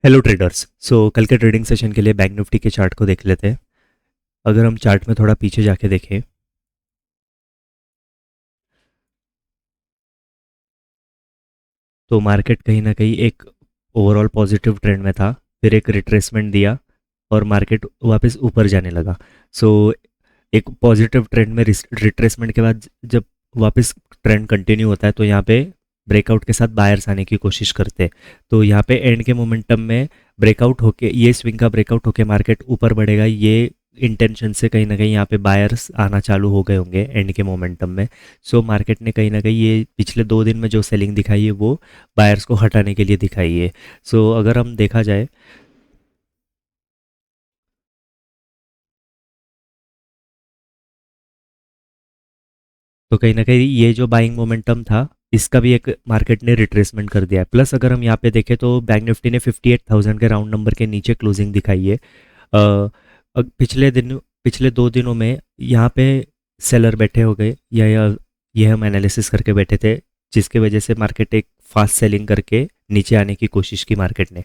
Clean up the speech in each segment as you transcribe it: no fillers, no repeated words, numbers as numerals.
Hello traders. कल के trading session के लिए बैंक निफ्टी के चार्ट को देख लेते हैं। अगर हम चार्ट में थोड़ा पीछे जाके देखें तो मार्केट कहीं ना कहीं एक ओवरऑल पॉजिटिव ट्रेंड में था, फिर एक रिट्रेसमेंट दिया और मार्केट वापस ऊपर जाने लगा। सो एक पॉजिटिव ट्रेंड में रिट्रेसमेंट के बाद जब वापस ट्रेंड कंटिन्यू होता है तो यहाँ पे ब्रेकआउट के साथ बायर्स आने की कोशिश करते हैं। तो यहाँ पे एंड के मोमेंटम में ब्रेकआउट होके ये स्विंग का ब्रेकआउट होके मार्केट ऊपर बढ़ेगा, ये इंटेंशन से कहीं ना कहीं यहाँ पे बायर्स आना चालू हो गए होंगे एंड के मोमेंटम में। मार्केट ने कहीं ना कहीं ये पिछले 2 दिन में जो सेलिंग दिखाई है वो बायर्स को हटाने के लिए दिखाई है। अगर हम देखा जाए तो कहीं ना कहीं ये जो बाइंग मोमेंटम था इसका भी एक मार्केट ने रिट्रेसमेंट कर दिया है। प्लस अगर हम यहाँ पे देखें तो बैंक निफ्टी ने 58,000 के राउंड नंबर के नीचे क्लोजिंग दिखाई है। पिछले 2 दिनों में यहाँ पे सेलर बैठे हो गए या ये हम एनालिसिस करके बैठे थे, जिसके वजह से मार्केट एक फास्ट सेलिंग करके नीचे आने की कोशिश की मार्केट ने।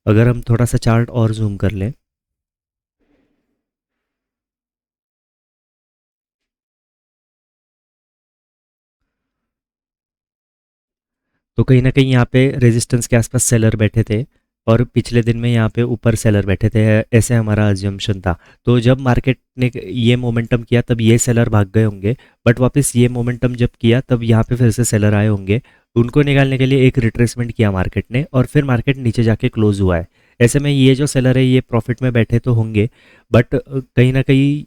अगर हम थोड़ा सा चार्ट और जूम कर लें तो कहीं ना कहीं यहाँ पे रेजिस्टेंस के आसपास सेलर बैठे थे और पिछले दिन में यहाँ पे ऊपर सेलर बैठे थे, ऐसे हमारा अज्यूमशन था। तो जब मार्केट ने ये मोमेंटम किया तब ये सेलर भाग गए होंगे, बट वापस ये मोमेंटम जब किया तब यहाँ पे फिर से सेलर आए होंगे। उनको निकालने के लिए एक रिट्रेसमेंट किया मार्केट ने और फिर मार्केट नीचे जाके क्लोज हुआ है। ऐसे में ये जो सेलर है ये प्रॉफिट में बैठे तो होंगे, बट कहीं ना कहीं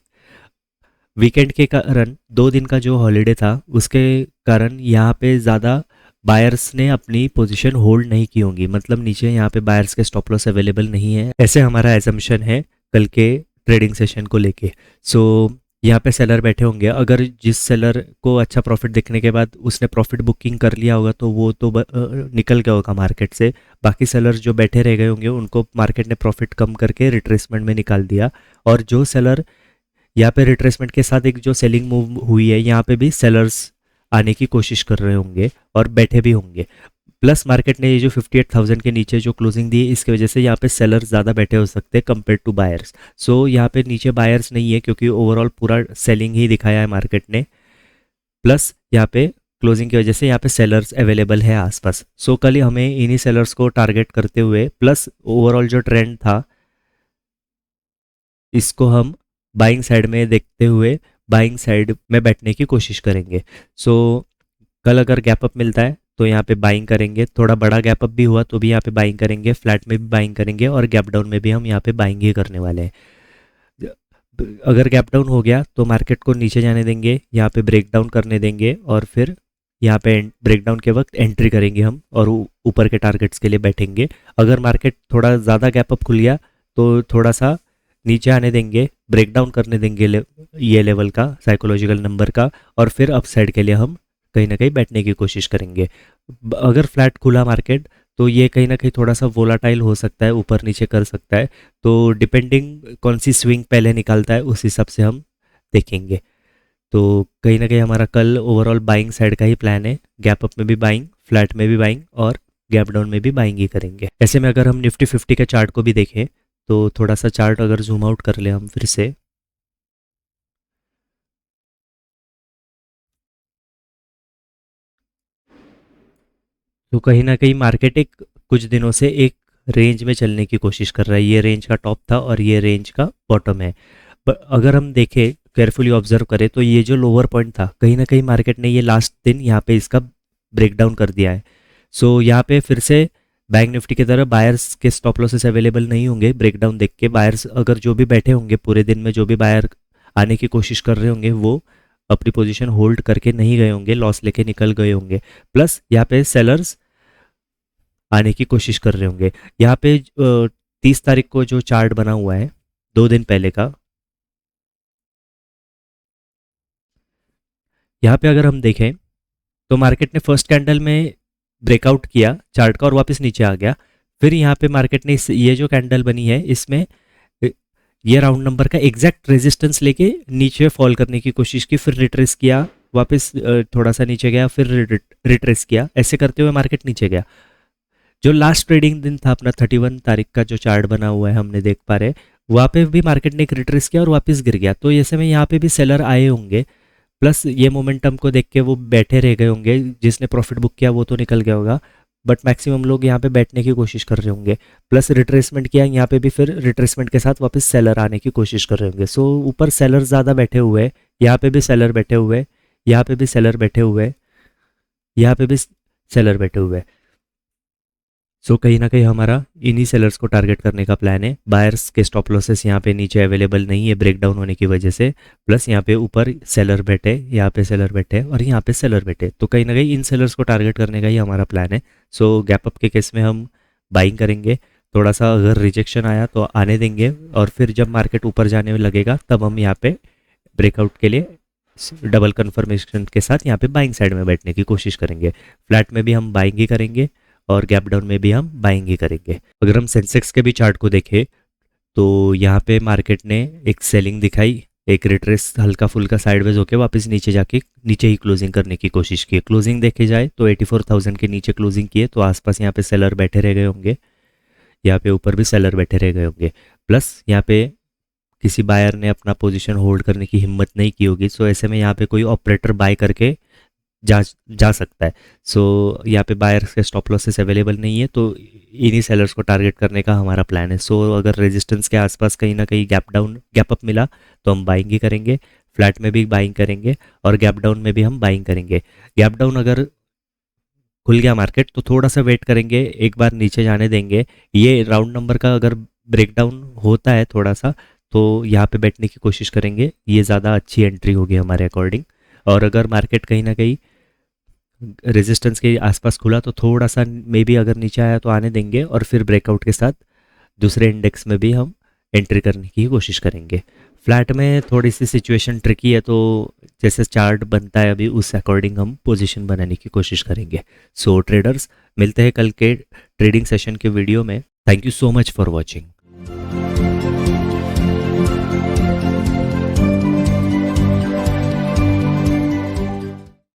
वीकेंड के कारण 2 दिन का जो हॉलीडे था उसके कारण यहाँ पे ज़्यादा बायर्स ने अपनी पोजीशन होल्ड नहीं की होंगी, मतलब नीचे यहाँ पे बायर्स के स्टॉप लॉस अवेलेबल नहीं है, ऐसे हमारा एजम्पशन है कल के ट्रेडिंग सेशन को लेके। सो यहाँ पे सेलर बैठे होंगे। अगर जिस सेलर को अच्छा प्रॉफिट दिखने के बाद उसने प्रॉफिट बुकिंग कर लिया होगा तो वो तो निकल गया होगा मार्केट से। बाकी सेलर जो बैठे रह गए होंगे उनको मार्केट ने प्रॉफिट कम करके रिट्रेसमेंट में निकाल दिया। और जो सेलर यहाँ पे रिट्रेसमेंट के साथ एक जो सेलिंग मूव हुई है यहाँ पे भी सेलर्स आने की कोशिश कर रहे होंगे और बैठे भी होंगे। प्लस मार्केट ने ये जो 58,000 के नीचे जो क्लोजिंग दी है इसकी वजह से यहाँ पे सेलर्स ज़्यादा बैठे हो सकते हैं कंपेयर टू बायर्स। यहाँ पे नीचे बायर्स नहीं है क्योंकि ओवरऑल पूरा सेलिंग ही दिखाया है मार्केट ने। प्लस यहाँ पे क्लोजिंग की वजह से यहाँ पे सेलर्स अवेलेबल है आसपास। कल ही हमें इन्हीं सेलर्स को टारगेट करते हुए प्लस ओवरऑल जो ट्रेंड था इसको हम बाइंग साइड में देखते हुए बाइंग साइड में बैठने की कोशिश करेंगे। कल अगर गैप अप मिलता है तो यहाँ पे बाइंग करेंगे, थोड़ा बड़ा गैप अप भी हुआ तो भी यहाँ पे बाइंग करेंगे, फ्लैट में भी बाइंग करेंगे और गैप डाउन में भी हम यहाँ पे बाइंग ही करने वाले हैं। अगर गैप डाउन हो गया तो मार्केट को नीचे जाने देंगे, यहाँ पे ब्रेक डाउन करने देंगे और फिर यहाँ पे ब्रेक डाउन के वक्त एंट्री करेंगे हम और ऊपर के टारगेट्स के लिए बैठेंगे। अगर मार्केट थोड़ा ज़्यादा गैप अप खुल गया तो थोड़ा सा नीचे आने देंगे, ब्रेक डाउन करने देंगे ये लेवल का साइकोलॉजिकल नंबर का, और फिर अप साइड के लिए हम कहीं ना कहीं बैठने की कोशिश करेंगे। अगर फ्लैट खुला मार्केट तो ये कहीं ना कहीं थोड़ा सा वोलाटाइल हो सकता है, ऊपर नीचे कर सकता है। तो डिपेंडिंग कौन सी स्विंग पहले निकालता है उस हिसाब से हम देखेंगे। तो कहीं ना कहीं हमारा कल ओवरऑल बाइंग साइड का ही प्लान है, गैप अप में भी बाइंग, फ्लैट में भी बाइंग और गैप डाउन में भी बाइंग ही करेंगे। ऐसे में अगर हम निफ्टी 50 के चार्ट को भी देखें तो थोड़ा सा चार्ट अगर जूम आउट कर ले हम फिर से तो कहीं ना कहीं मार्केट एक कुछ दिनों से एक रेंज में चलने की कोशिश कर रहा है। ये रेंज का टॉप था और ये रेंज का बॉटम है। अगर हम देखें केयरफुली ऑब्जर्व करें तो ये जो लोअर पॉइंट था कहीं ना कहीं मार्केट ने ये लास्ट दिन यहाँ पे इसका ब्रेक डाउन कर दिया है। यहाँ पे फिर से बैंक निफ्टी की तरह बायर्स के स्टॉप लॉसेस अवेलेबल नहीं होंगे। ब्रेकडाउन देख के बायर्स अगर जो भी बैठे होंगे पूरे दिन में, जो भी बायर आने की कोशिश कर रहे होंगे वो अपनी पोजीशन होल्ड करके नहीं गए होंगे, लॉस लेके निकल गए होंगे। प्लस यहाँ पे सेलर्स आने की कोशिश कर रहे होंगे। यहाँ पे 30 तारीख को जो चार्ट बना हुआ है 2 दिन पहले का, यहाँ पे अगर हम देखें तो मार्केट ने फर्स्ट कैंडल में ब्रेकआउट किया चार्ट का और वापस नीचे आ गया। फिर यहाँ पे मार्केट ने ये जो कैंडल बनी है इसमें ये राउंड नंबर का एग्जैक्ट रेजिस्टेंस लेके नीचे फॉल करने की कोशिश की, फिर रिट्रेस किया, वापस थोड़ा सा नीचे गया, फिर रिट्रेस किया, ऐसे करते हुए मार्केट नीचे गया। जो लास्ट ट्रेडिंग दिन था अपना 31 तारीख का जो चार्ट बना हुआ है हमने देख पा रहे हैं, वहाँ पे भी मार्केट ने एक रिट्रेस किया और वापस गिर गया। तो ऐसे में यहाँ पे भी सेलर आए होंगे, प्लस ये मोमेंटम को देख के वो बैठे रह गए होंगे। जिसने प्रॉफिट बुक किया वो तो निकल गया होगा, बट मैक्सिमम लोग यहाँ पे बैठने की कोशिश कर रहे होंगे। प्लस रिट्रेसमेंट किया यहाँ पे भी, फिर रिट्रेसमेंट के साथ वापस सेलर आने की कोशिश कर रहे होंगे। सो ऊपर सेलर ज़्यादा बैठे हुए हैं, यहाँ पे भी सेलर बैठे हुए हैं, यहाँ पे भी सेलर बैठे हुए हैं, यहाँ पे भी सेलर बैठे हुए हैं। सो कहीं ना कहीं हमारा इन्हीं सेलर्स को टारगेट करने का प्लान है। बायर्स के स्टॉप लॉसेस यहाँ पे नीचे अवेलेबल नहीं है ब्रेकडाउन होने की वजह से, प्लस यहाँ पे ऊपर सेलर बैठे, यहाँ पे सेलर बैठे और यहाँ पे सेलर बैठे। तो कहीं ना कहीं इन सेलर्स को टारगेट करने का ही हमारा प्लान है। सो गैप अप के केस में हम बाइंग करेंगे, थोड़ा सा अगर रिजेक्शन आया तो आने देंगे, और फिर जब मार्केट ऊपर जाने में लगेगा तब हम यहाँ पे ब्रेकआउट के लिए डबल कन्फर्मेशन के साथ यहाँ पे बाइंग साइड में बैठने की कोशिश करेंगे। फ्लैट में भी हम बाइंग ही करेंगे और गैप डाउन में भी हम बाइंग ही करेंगे। अगर हम सेंसेक्स के भी चार्ट को देखें तो यहाँ पे मार्केट ने एक सेलिंग दिखाई, एक रिट्रेस हल्का फुल्का साइडवेज होके वापस नीचे जाके नीचे ही क्लोजिंग करने की कोशिश की। क्लोजिंग देखे जाए तो 84,000 के नीचे क्लोजिंग किए, तो आसपास यहाँ पे सेलर बैठे रह गए होंगे, यहाँ पे ऊपर भी सेलर बैठे रह गए होंगे। प्लस यहाँ पे किसी बायर ने अपना पोजीशन होल्ड करने की हिम्मत नहीं की होगी। सो ऐसे में यहाँ पे कोई ऑपरेटर बाय करके जा जा सकता है। सो यहाँ पे बायर्स के स्टॉप लॉसेस अवेलेबल नहीं है, तो इन्हीं सेलर्स को टारगेट करने का हमारा प्लान है। सो अगर रेजिस्टेंस के आसपास कहीं ना कहीं गैप अप मिला तो हम बाइंग ही करेंगे, फ्लैट में भी बाइंग करेंगे और गैप डाउन में भी हम बाइंग करेंगे। गैप डाउन अगर खुल गया मार्केट तो थोड़ा सा वेट करेंगे, एक बार नीचे जाने देंगे। ये राउंड नंबर का अगर ब्रेकडाउन होता है थोड़ा सा तो यहाँ पे बैठने की कोशिश करेंगे, ये ज़्यादा अच्छी एंट्री होगी हमारे अकॉर्डिंग। और अगर मार्केट कहीं ना कहीं रेजिस्टेंस के आसपास खुला तो थोड़ा सा मे बी अगर नीचे आया तो आने देंगे, और फिर ब्रेकआउट के साथ दूसरे इंडेक्स में भी हम एंट्री करने की कोशिश करेंगे। फ्लैट में थोड़ी सी सिचुएशन ट्रिकी है, तो जैसे चार्ट बनता है अभी उस अकॉर्डिंग हम पोजीशन बनाने की कोशिश करेंगे। सो ट्रेडर्स, मिलते हैं कल के ट्रेडिंग सेशन के वीडियो में। Thank you so much for watching.